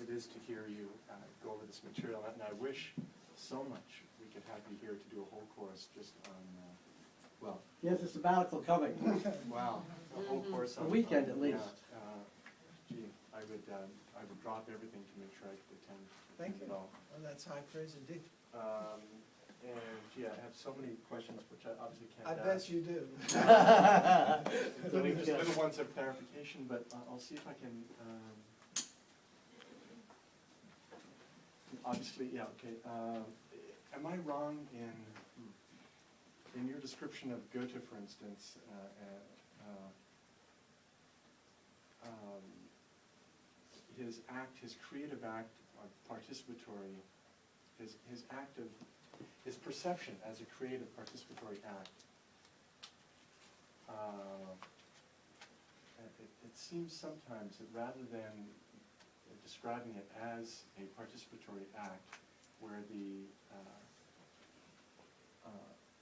it is to hear you go over this material, and I wish so much we could have you here to do a whole course just on, well, Yes, a sabbatical coming. wow, a whole course on. A weekend at yeah, least. Gee, I would drop everything to make sure I could attend. Thank you. it all. Well, that's high praise indeed. And gee, I have so many questions which I obviously can't I ask. bet you do. Including just little ones of clarification, but I'll see if I can, obviously, yeah, okay. Am I wrong in your description of Goethe, for instance, his act, his creative act, participatory, his act of, his perception as a creative participatory act, it seems sometimes that rather than describing it as a participatory act where the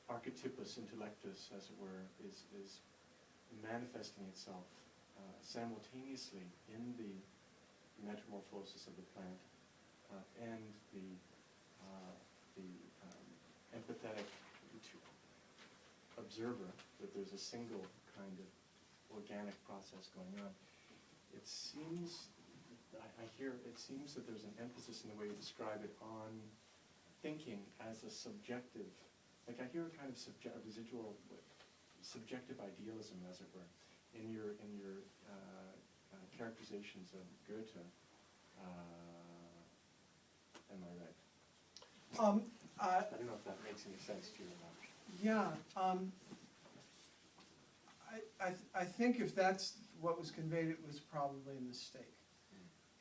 archetypus intellectus, as it were, is manifesting itself simultaneously in the metamorphosis of the plant and the empathetic observer, that there's a single kind of organic process going on. It seems, I hear, it seems that there's an emphasis in the way you describe it on thinking as a subjective, like I hear a kind of residual subjective idealism, as it were, in your characterizations of Goethe. Am I right? I don't know if that makes any sense to you or not. Yeah, I think if that's what was conveyed, it was probably a mistake.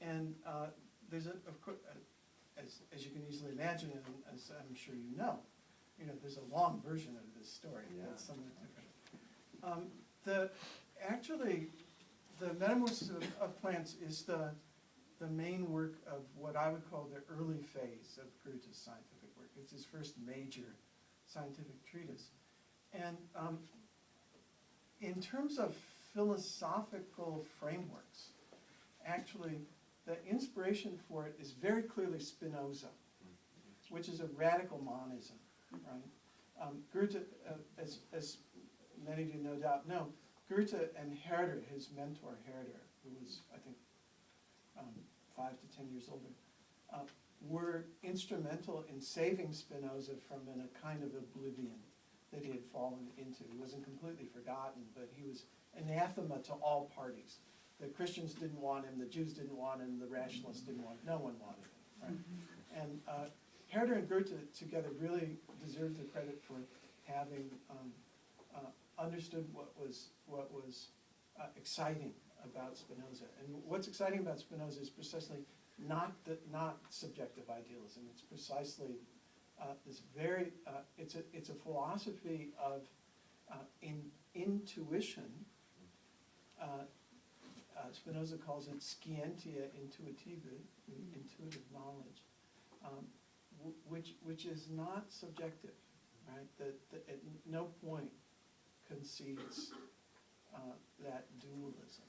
And there's of course, as you can easily imagine, and as I'm sure you know, there's a long version of this story. Yeah. That's somewhat different. Actually, the Metamorphosis of Plants is the main work of what I would call the early phase of Goethe's scientific work. It's his first major scientific treatise. And in terms of philosophical frameworks, actually, the inspiration for it is very clearly Spinoza, which is a radical monism, right? Goethe, as many of you no doubt know, Goethe and Herder, his mentor Herder, who was, I think, 5 to 10 years older, were instrumental in saving Spinoza from a kind of oblivion that he had fallen into. He wasn't completely forgotten, but he was anathema to all parties. The Christians didn't want him, the Jews didn't want him, the rationalists didn't want him, no one wanted him, right? And Herder and Goethe together really deserve the credit for having understood what was exciting about Spinoza. And what's exciting about Spinoza is precisely not subjective idealism. It's precisely this very, it's a philosophy of intuition. Spinoza calls it scientia intuitiva, intuitive knowledge, which is not subjective, right? That at no point concedes that dualism.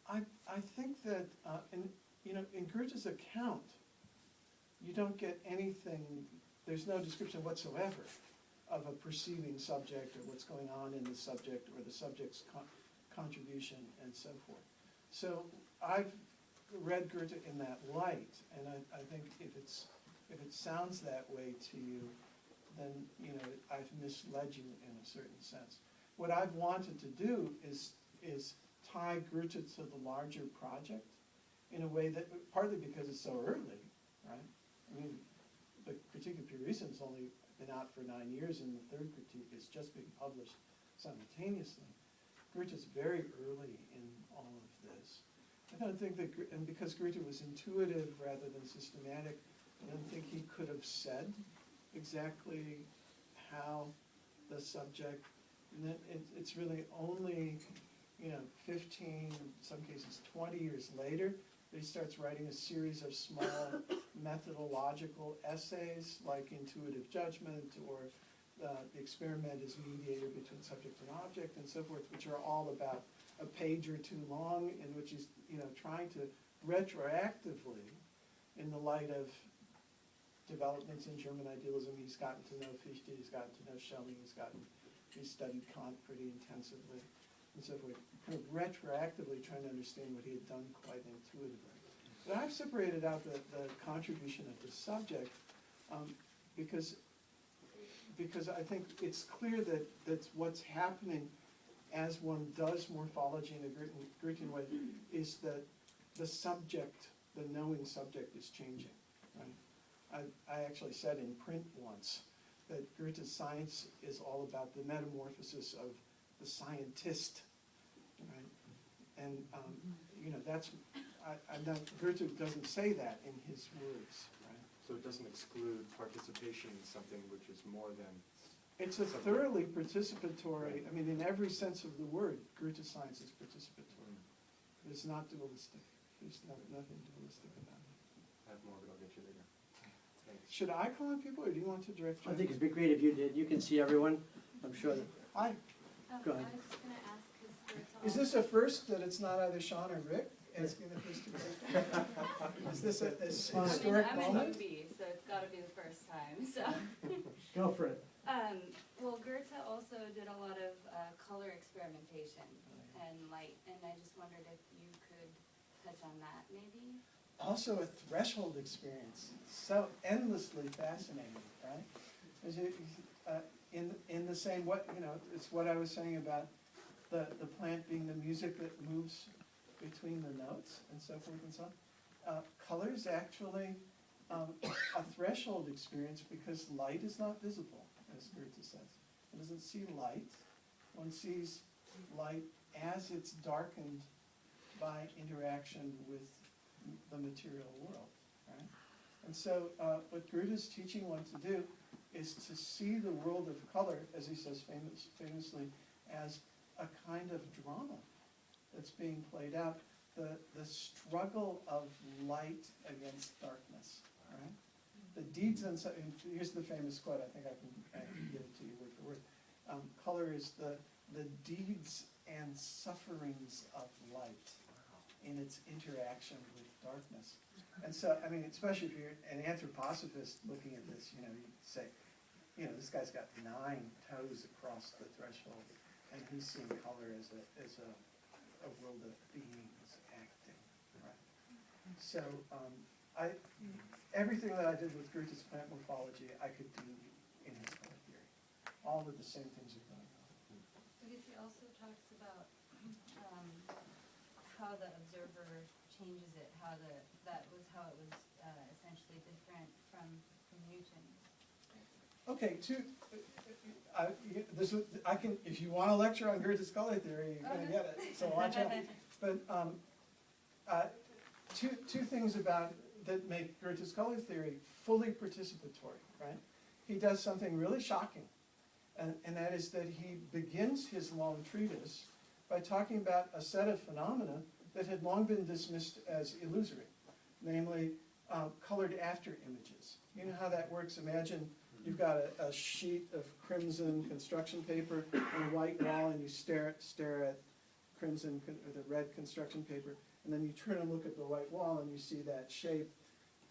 I think that in Goethe's account, you don't get anything. There's no description whatsoever of a perceiving subject or what's going on in the subject or the subject's contribution and so forth. So I've read Goethe in that light, and I think if it sounds that way to you, then I've misled you in a certain sense. What I've wanted to do is tie Goethe to the larger project in a way that, partly because it's so early, right? I mean, the Critique of Pure Reason has only been out for 9 years, and the third critique is just being published simultaneously. Goethe is very early in all of this. I don't think that, and because Goethe was intuitive rather than systematic, I don't think he could have said exactly how the subject, and then it's really only 15, in some cases 20 years later, that he starts writing a series of small methodological essays like Intuitive Judgment or the experiment is mediator between subject and object and so forth, which are all about a page or two long, in which he's, trying to retroactively, in the light of developments in German idealism, he's gotten to know Fichte, he's gotten to know Schelling, he's studied Kant pretty intensively, and so forth, kind of retroactively trying to understand what he had done quite intuitively. But I've separated out the contribution of the subject, because I think it's clear that that's what's happening as one does morphology in a Goethean way, is that the subject, the knowing subject, is changing, right? I actually said in print once that Goethe's science is all about the metamorphosis of the scientist, right? And, that's, I'm not, Goethe doesn't say that in his words, right? So it doesn't exclude participation in something which is more than. It's a thoroughly participatory, I mean, in every sense of the word, Goethe's science is participatory. It's not dualistic. There's nothing dualistic about it. I have more, but I'll get you later. Thanks. Should I call on people, or do you want to direct? I think it'd be great if you did. You can see everyone. I'm sure that. Hi. Go ahead. I was just gonna ask, Is this a first that it's not either Sean or Rick asking the first two questions? Is this a historic I'm in moment? UB, so it's gotta be the first time, so. Go for it. Well, Goethe also did a lot of color experimentation and light, and I just wondered if you could touch on that, maybe? Also a threshold experience, so endlessly fascinating, right? Is it, in the same way, it's what I was saying about the plant being the music that moves between the notes and so forth and so on. Color is actually a threshold experience because light is not visible, as Goethe says. One doesn't see light. One sees light as it's darkened by interaction with the material world, right? And so what Goethe is teaching one to do is to see the world of color, as he says famously, as a kind of drama that's being played out, the struggle of light against darkness, right? The deeds and here's the famous quote, I think I can give it to you word for word. Color is the deeds and sufferings of light in its interaction with darkness. And so, I mean, especially if you're an anthroposophist looking at this, you say, this guy's got 9 toes across the threshold, and he's seeing color as a world of beings acting, right? So, everything that I did with Goethe's plant morphology, I could do in his color theory. All of the same things are going on. Because he also talks about how the observer changes it, that was how it was essentially different from Newton. Okay, I can, if you want to lecture on Goethe's color theory, you're going to get it, so watch out. But two things that make Goethe's color theory fully participatory, right? He does something really shocking, and that is that he begins his long treatise by talking about a set of phenomena that had long been dismissed as illusory, namely colored after images. You know how that works? Imagine you've got a sheet of crimson construction paper and a white wall, and you stare at crimson or the red construction paper, and then you turn and look at the white wall, and you see that shape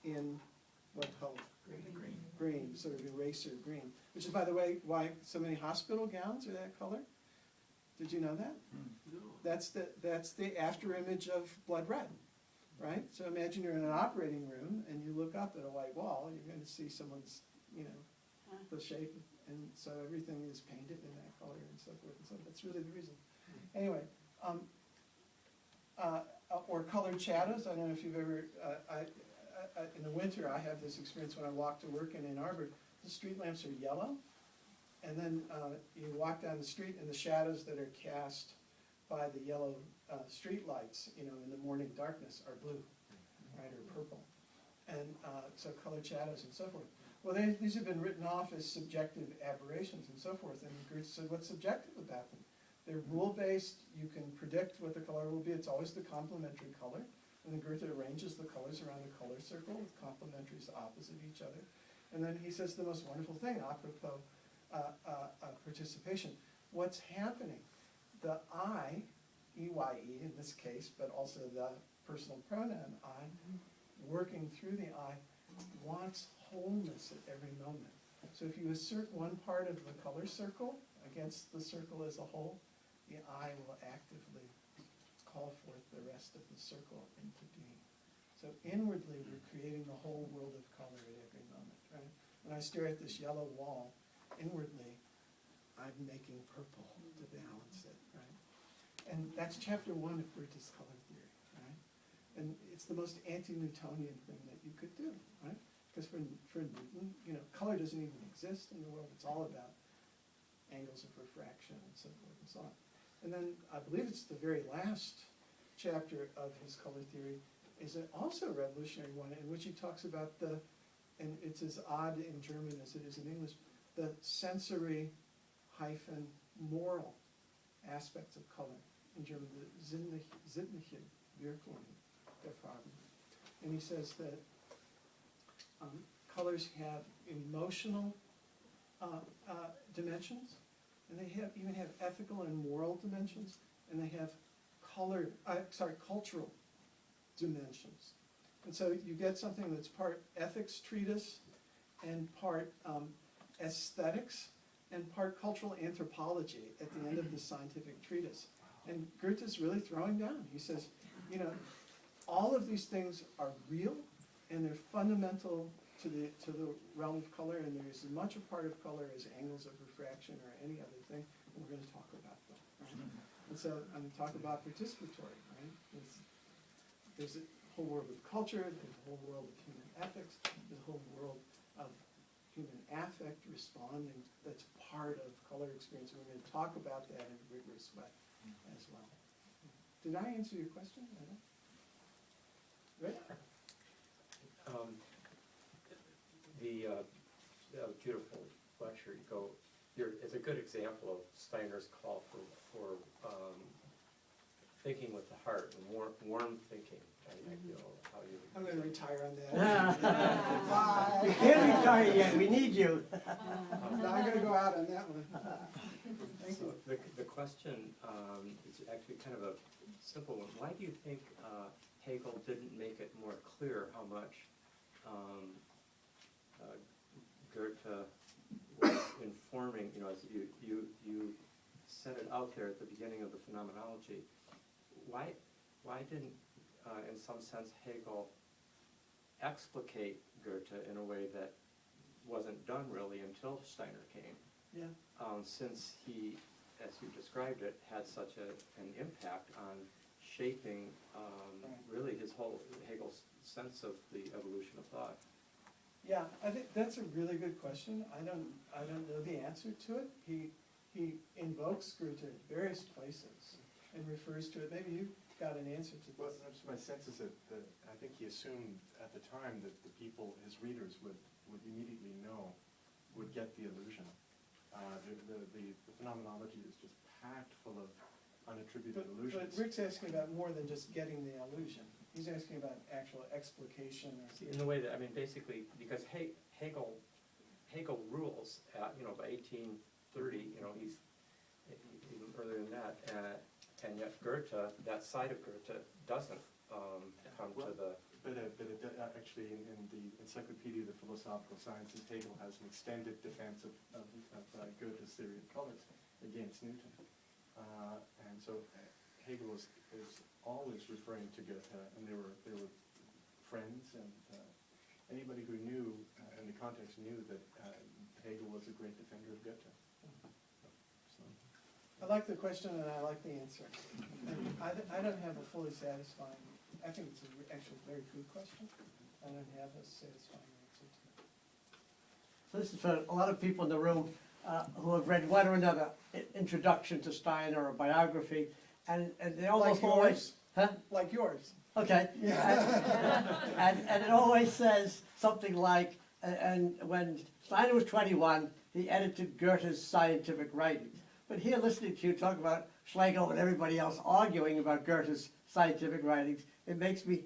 in what color? Green. Green, sort of eraser green. Which is, by the way, why so many hospital gowns are that color. Did you know that? No. That's the after image of blood red, right? So imagine you're in an operating room and you look up at a white wall, you're going to see someone's, the shape, and so everything is painted in that color and so forth and so on. That's really the reason. Anyway, or colored shadows. I don't know if you've ever, in the winter I have this experience when I walk to work in Ann Arbor. The street lamps are yellow, and then you walk down the street and the shadows that are cast by the yellow street lights, in the morning darkness are blue, right, or purple. And so colored shadows and so forth. Well, these have been written off as subjective aberrations and so forth, and Goethe said, what's subjective about them? They're rule-based, you can predict what the color will be, it's always the complementary color, and then Goethe arranges the colors around a color circle with complementaries opposite each other. And then he says the most wonderful thing, apropos participation. What's happening? The I, EYE in this case, but also the personal pronoun I, working through the I, wants wholeness at every moment. So if you assert one part of the color circle against the circle as a whole, the I will actively call forth the rest of the circle into being. So inwardly, we're creating the whole world of color at every moment, right? When I stare at this yellow wall, inwardly, I'm making purple to balance it, right? And that's chapter 1 of Goethe's color theory, right? And it's the most anti-Newtonian thing that you could do, right? Because for Newton, color doesn't even exist in the world. It's all about angles of refraction and so forth and so on. And then I believe it's the very last chapter of his color theory is also a revolutionary one in which he talks about and it's as odd in German as it is in English, the sensory hyphen moral aspects of color. In German, the sinnliche Wirkung der Farben. And he says that colors have emotional dimensions, and they even have ethical and moral dimensions, and they have cultural dimensions. And so you get something that's part ethics treatise and part aesthetics and part cultural anthropology at the end of the scientific treatise. And Goethe's really throwing down. He says, all of these things are real and they're fundamental to the realm of color, and they're as much a part of color as angles of refraction or any other thing, and we're going to talk about them. Right? And so I'm going to talk about participatory, right? There's a whole world of culture, there's a whole world of human ethics, there's a whole world of human affect responding that's part of color experience. We're going to talk about that in a rigorous way as well. Did I answer your question? Right? The beautiful lecture you go. It's a good example of Steiner's call for thinking with the heart and warm thinking. How you. I'm going to retire on that. Bye. You can't retire yet, we need you. I'm going to go out on that one. Thank So you. the question is actually kind of a simple one. Why do you think Hegel didn't make it more clear how much Goethe was informing, as you set it out there at the beginning of the phenomenology? Why didn't, in some sense, Hegel explicate Goethe in a way that wasn't done really until Steiner came? Yeah. Since he, as you described it, had such an impact on shaping really Hegel's sense of the evolution of thought. Yeah, I think that's a really good question. I don't know the answer to it. He invokes Goethe at various places and refers to it. Maybe you got an answer to Well, this. that's my sense is that I think he assumed at the time that the people, his readers, would immediately know, would get the illusion. The phenomenology is just packed full of unattributed But illusions. Rick's asking about more than just getting the illusion. He's asking about actual explication. In the way that, basically, because Hegel rules at, by 1830, he's even earlier than that, and yet Goethe, that side of Goethe, doesn't come to the. But actually, in the Encyclopedia of the Philosophical Sciences, Hegel has an extended defense of Goethe's theory of colors against Newton. And so Hegel is always referring to Goethe, and they were friends, and anybody who knew, in the context, knew that Hegel was a great defender of Goethe. So. I like the question and I like the answer. And I don't have a fully satisfying, I think it's actually a very good question. I don't have a satisfying answer to it. So this is for a lot of people in the room who have read one or another introduction to Steiner or biography, and they almost Like always, yours? huh? Like yours. Okay. And it always says something like, and when Steiner was 21, he edited Goethe's scientific writings. But here, listening to you talk about Schlegel and everybody else arguing about Goethe's scientific writings, it makes me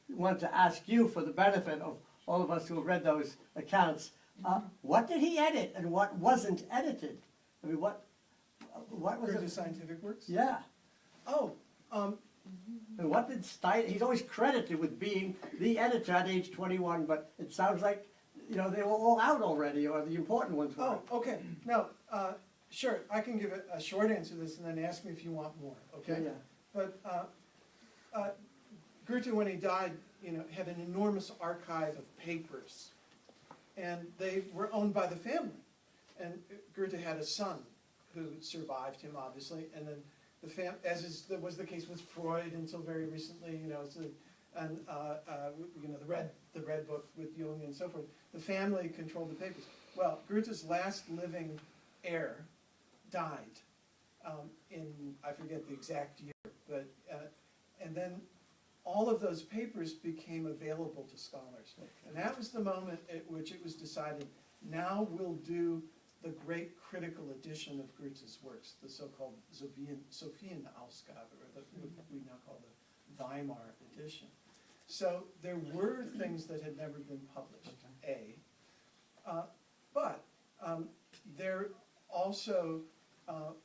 want to ask you, for the benefit of all of us who have read those accounts, What did he edit and what wasn't edited? I mean, what was Goethe's it? scientific works? Yeah. Oh, And what did Steiner, he's always credited with being the editor at age 21, but it sounds like, you know, they were all out already, or the important ones were. oh, okay, no, sure, I can give a short answer to this and then ask me if you want more, okay? Yeah. But Goethe, when he died, you know, had an enormous archive of papers, and they were owned by the family. And Goethe had a son who survived him, obviously, and then was the case with Freud until very recently, you know, you know, the Red Book with Jung and so forth. The family controlled the papers. Well, Goethe's last living heir died in, I forget the exact year, but and then all of those papers became available to scholars, and that was the moment at which it was decided, now we'll do the great critical edition of Goethe's works, the so-called Sophienausgabe, or what we now call the Weimar edition. So there were things that had never been published, but there also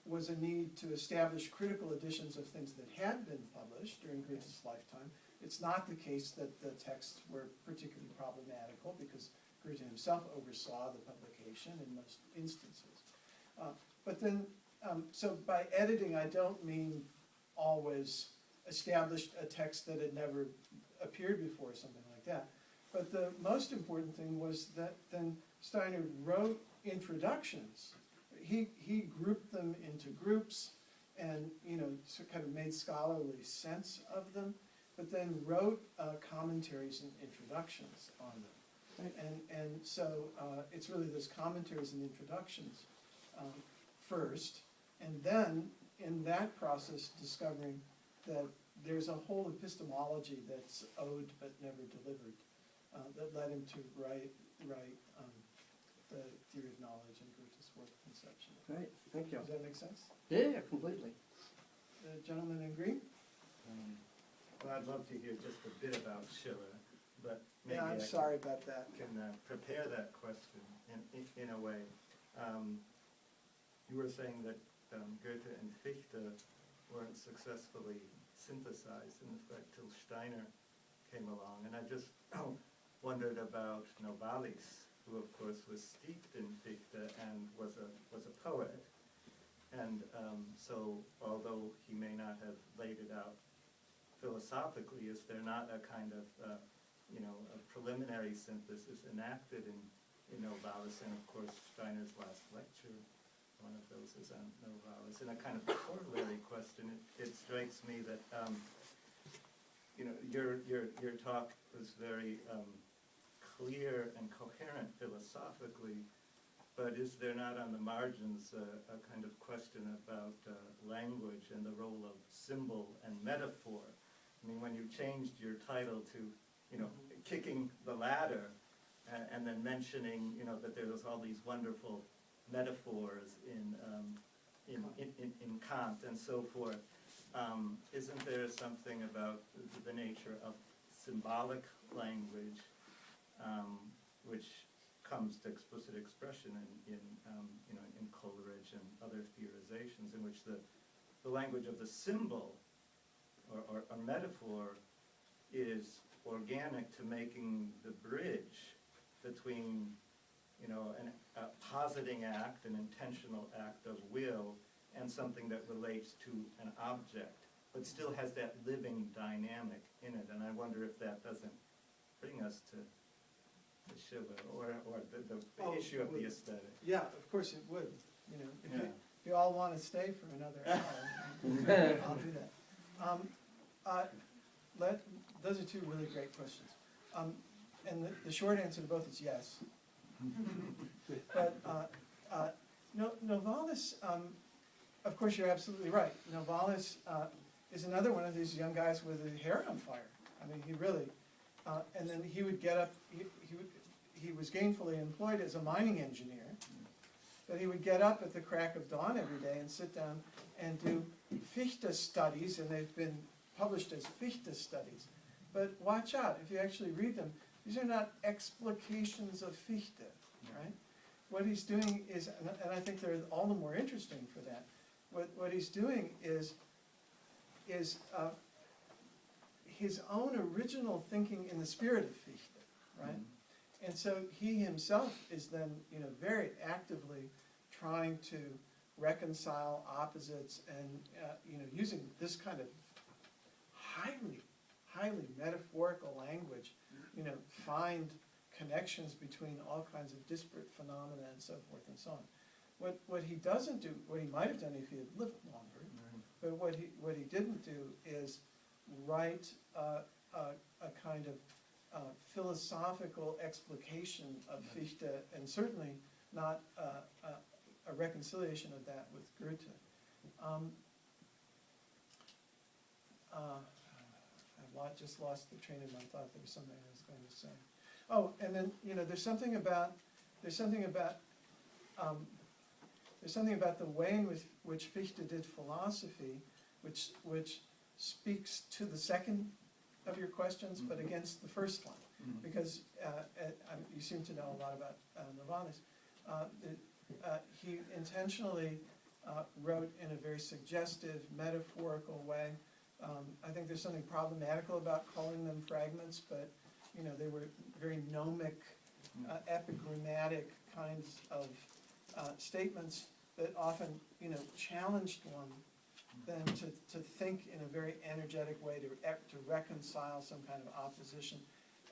was a need to establish critical editions of things that had been published during Goethe's lifetime. It's not the case that the texts were particularly problematical, because Goethe himself oversaw the publication in most instances. But then, so by editing, I don't mean always established a text that had never appeared before, something like that. But the most important thing was that then Steiner wrote introductions. He grouped them into groups and, you know, kind of made scholarly sense of them, but then wrote commentaries and introductions on them. And so it's really those commentaries and introductions first, and then in that process discovering that there's a whole epistemology that's owed but never delivered that led him to write the theory of knowledge and Goethe's work conception. Great, thank you. Does that make sense? Yeah, completely. The gentleman in green? Well, I'd love to hear just a bit about Schiller, but maybe Yeah, I'm I sorry about that. can prepare that question in a way. You were saying that Goethe and Fichte weren't successfully synthesized, in effect, till Steiner came along, and I just wondered about Novalis, who of course was steeped in Fichte and was a poet, and so although he may not have laid it out philosophically, is there not a kind of you know, a preliminary synthesis enacted in Novalis, and of course Steiner's last lecture, one of those is on Novalis. And a kind of corollary question, it strikes me that you know, your talk was very clear and coherent philosophically, but is there not on the margins a kind of question about language and the role of symbol and metaphor? I mean, when you changed your title to, you know, kicking the ladder, and then mentioning, you know, that there was all these wonderful metaphors in Kant and so forth, isn't there something about the nature of symbolic language, which comes to explicit expression in you know, in Coleridge and other theorizations, in which the language of the symbol or metaphor is organic to making the bridge between, you know, a positing act, an intentional act of will, and something that relates to an object, but still has that living dynamic in it. And I wonder if that doesn't bring us to Schiller, or the issue of the aesthetic. Yeah, of course it would. You know, if Yeah. you all want to stay for another hour, I'll do that. Those are two really great questions. And the short answer to both is yes. But Novalis, of course you're absolutely right. Novalis is another one of these young guys with his hair on fire. I mean, he really, and then he would get up, he was gainfully employed as a mining engineer, but he would get up at the crack of dawn every day and sit down and do Fichte studies, and they've been published as Fichte studies. But watch out, if you actually read them, these are not explications of Fichte, right? what he's doing is, and I think they're all the more interesting for that, what he's doing is his own original thinking in the spirit of Fichte, right? And so he himself is then, very actively trying to reconcile opposites and, using this kind of highly metaphorical language, find connections between all kinds of disparate phenomena and so forth and so on. What he doesn't do, what he might have done if he had lived longer, but what he didn't do is write a kind of philosophical explication of Fichte, and certainly not a reconciliation of that with Goethe. I just lost the train of my thought. There was something I was going to say. Oh, and then there's something about the way in which Fichte did philosophy, which speaks to the second of your questions, but against the first one, because you seem to know a lot about Vollis. He intentionally wrote in a very suggestive, metaphorical way. I think there's something problematical about calling them fragments, but they were very gnomic, epigrammatic kinds of statements that often challenged one then to think in a very energetic way to reconcile some kind of opposition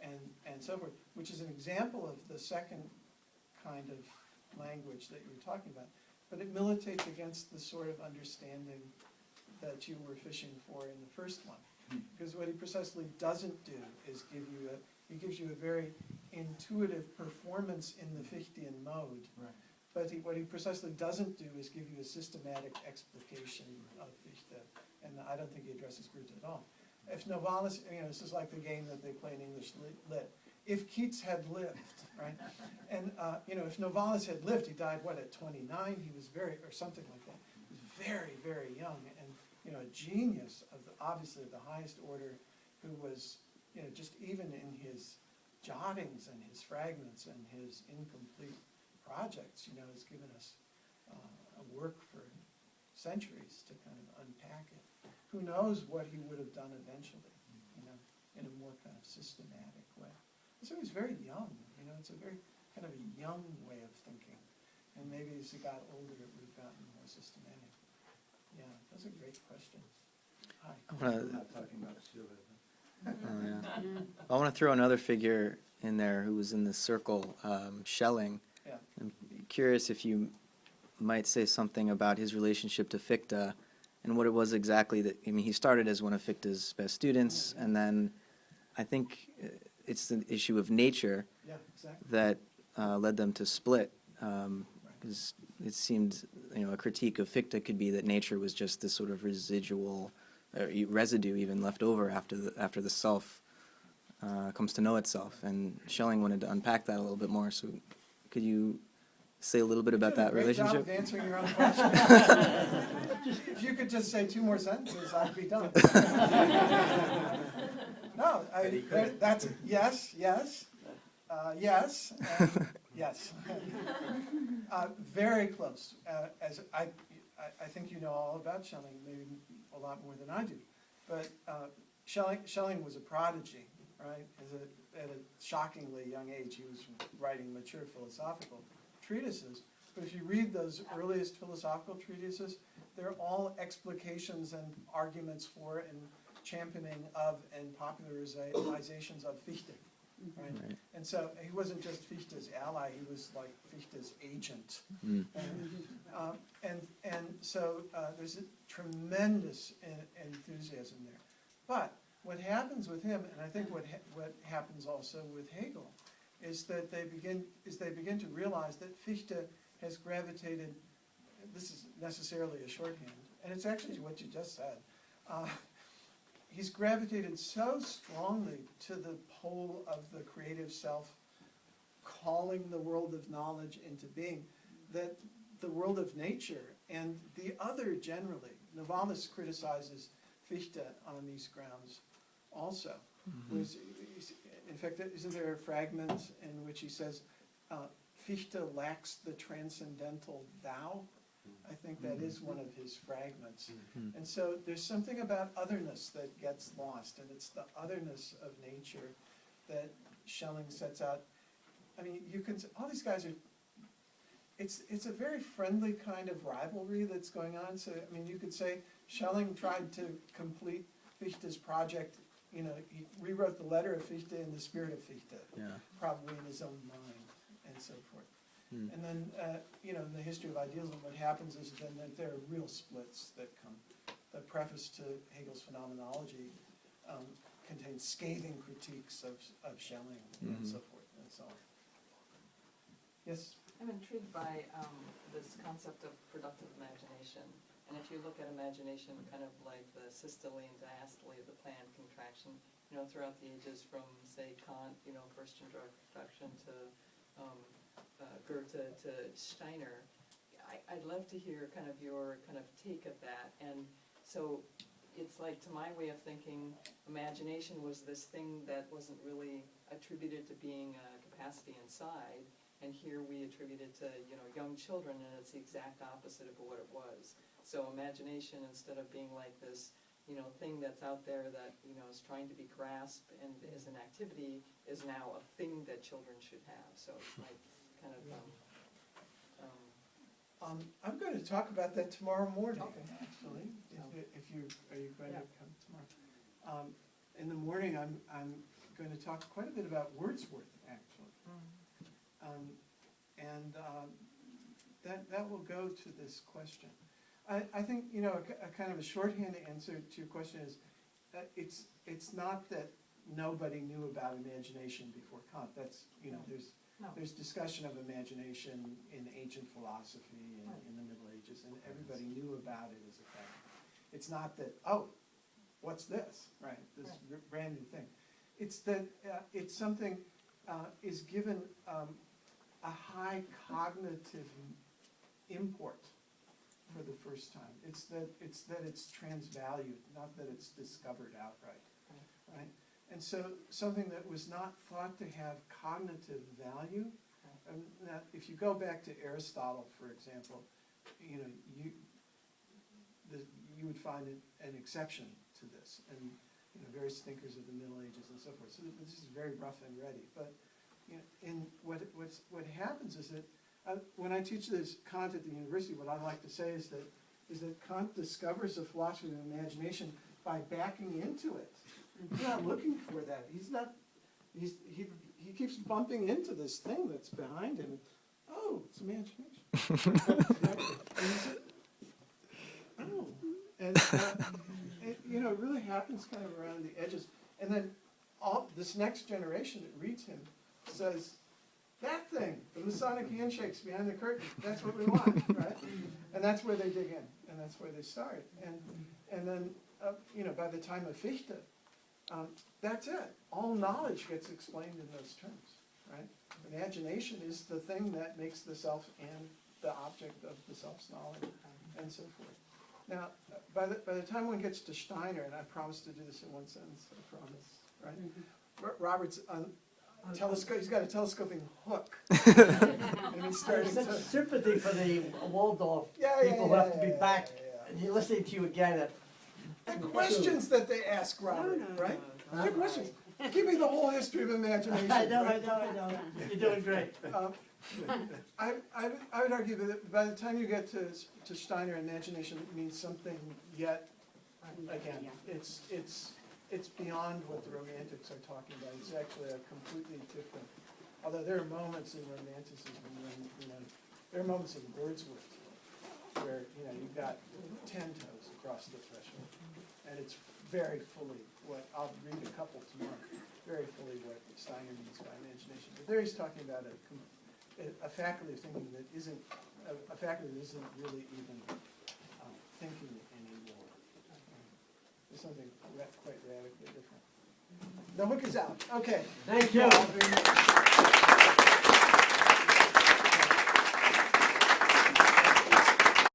and so forth, which is an example of the second kind of language that you were talking about. But it militates against the sort of understanding that you were fishing for in the first one. Because what he precisely doesn't do is he gives you a very intuitive performance in the Fichtean mode. Right. But what he precisely doesn't do is give you a systematic explication of Fichte. And I don't think he addresses Goethe at all. If Novalis, this is like the game that they play in English lit. If Keats had lived, right? And, if Novalis had lived, he died, at 29? He was or something like that. He was very, very young. And, a genius of obviously the highest order, who was, just even in his jottings and his fragments and his incomplete projects, has given us a work for centuries to kind of unpack it. Who knows what he would have done eventually, in a more kind of systematic way. So he's very young, it's a very kind of a young way of thinking. And maybe as he got older, it would have gotten more systematic. Yeah, that's a great question. Hi. I'm not talking about Schiller. I want to throw another figure in there who was in the circle, Schelling. Yeah. I'm curious if you might say something about his relationship to Fichte and what it was exactly that, he started as one of Fichte's best students, and then I think it's the issue of nature that led them to split, because it seemed, a critique of Fichte could be that nature was just this sort of residual, residue even left over after the self comes to know itself, and Schelling wanted to unpack that a little bit more. So, could you say a little bit about that relationship? Great job of answering your own question. If you could just say 2 more sentences, I'd be done. No, that's yes, yes, yes, and yes. Very close. As I think you know all about Schelling, maybe a lot more than I do. But Schelling was a prodigy, right? At a shockingly young age, he was writing mature philosophical treatises. But if you read those earliest philosophical treatises, they're all explications and arguments for and championing of and popularizations of Fichte. Right? Right. And so he wasn't just Fichte's ally, he was like Fichte's agent. And so there's a tremendous enthusiasm there. But what happens with him, and I think what happens also with Hegel, is that they begin to realize that Fichte has gravitated, this is necessarily a shorthand, and it's actually what you just said, he's gravitated so strongly to the pole of the creative self, calling the world of knowledge into being, that the world of nature and the other generally, Novalis criticizes Fichte on these grounds also. In fact, isn't there a fragment in which he says, Fichte lacks the transcendental thou. I think that is one of his fragments. Mhm. And so there's something about otherness that gets lost, and it's the otherness of nature that Schelling sets out. I mean, you can, all these guys are, it's a very friendly kind of rivalry that's going on. So, I mean, you could say Schelling tried to complete Fichte's project, you know, he rewrote the letter of Fichte in the spirit of Fichte, Yeah. probably in his own mind, and so forth. Mm. And then, you know, in the history of idealism, what happens is then that there are real splits that come. The preface to Hegel's Phenomenology contains scathing critiques of Schelling and Mhm. so forth and so on. Yes? I'm intrigued by this concept of productive imagination. And if you look at imagination kind of like the systole and diastole of the plan contraction, you know, throughout the ages from, say, Kant, you know, first introduction to Goethe to Steiner, I'd love to hear kind of your kind of take of that. And so it's like, to my way of thinking, imagination was this thing that wasn't really attributed to being a capacity inside, and here we attribute it to, you know, young children, and it's the exact opposite of what it was. So imagination, instead of being like this, you know, thing that's out there that, you know, is trying to be grasped and is an activity, is now a thing that children should have. So it's like kind of, I'm going to talk about that tomorrow morning, Okay. actually, if you, are you going to Yeah. come tomorrow? In the morning, I'm going to talk quite a bit about Wordsworth, actually. That will go to this question. I think, you know, a kind of a shorthand answer to your question is, it's not that nobody knew about imagination before Kant. That's, you know, No. there's discussion of imagination in ancient philosophy and Right. in the Middle Ages, and everybody knew about it as a fact. It's not that, oh, what's this, right? This brand new thing. It's that it's something is given a high cognitive import for the first time. It's that it's transvalued, not that it's discovered outright, right? And so something that was not thought to have cognitive value, and that if you go back to Aristotle, for example, you know, you would find an exception to this, and you know, various thinkers of the Middle Ages and so forth. So this is very rough and ready. But you know, in what happens is that when I teach this Kant at the university, what I like to say is that Kant discovers the philosophy of imagination by backing into it. He's not looking for that. He keeps bumping into this thing that's behind him. Oh, it's imagination. Oh, and you know, it really happens kind of around the edges. And then this next generation that reads him says, that thing, the Masonic handshakes behind the curtain, that's what we want, right? And that's where they dig in, and that's where they start. And then, you know, by the time of Fichte, that's it. All knowledge gets explained in those terms, right? Imagination is the thing that makes the self and the object of the self's knowledge, and so forth. Now, by the time one gets to Steiner, and I promised to do this in one sentence, I promise, right? Robert's he's got a telescoping hook. And he's starting Such to... sympathy for the Waldorf Yeah, people who have to be yeah, back yeah. and listening to you again. The questions that they ask Robert, right? The questions. Give me the whole history of imagination. I know. right? You're doing great. I would argue that by the time you get to Steiner, imagination means something yet, again, it's beyond what the Romantics are talking about. It's actually a completely different, although there are moments in Romanticism when, you know, there are moments in Wordsworth where, you know, you've got 10 toes across the threshold, and it's very fully what, I'll read a couple tomorrow, very fully what Steiner means by imagination. But there he's talking about a faculty of thinking that isn't, a faculty that isn't really even thinking anymore. There's something quite radically different. The hook is out. Okay. Thank you.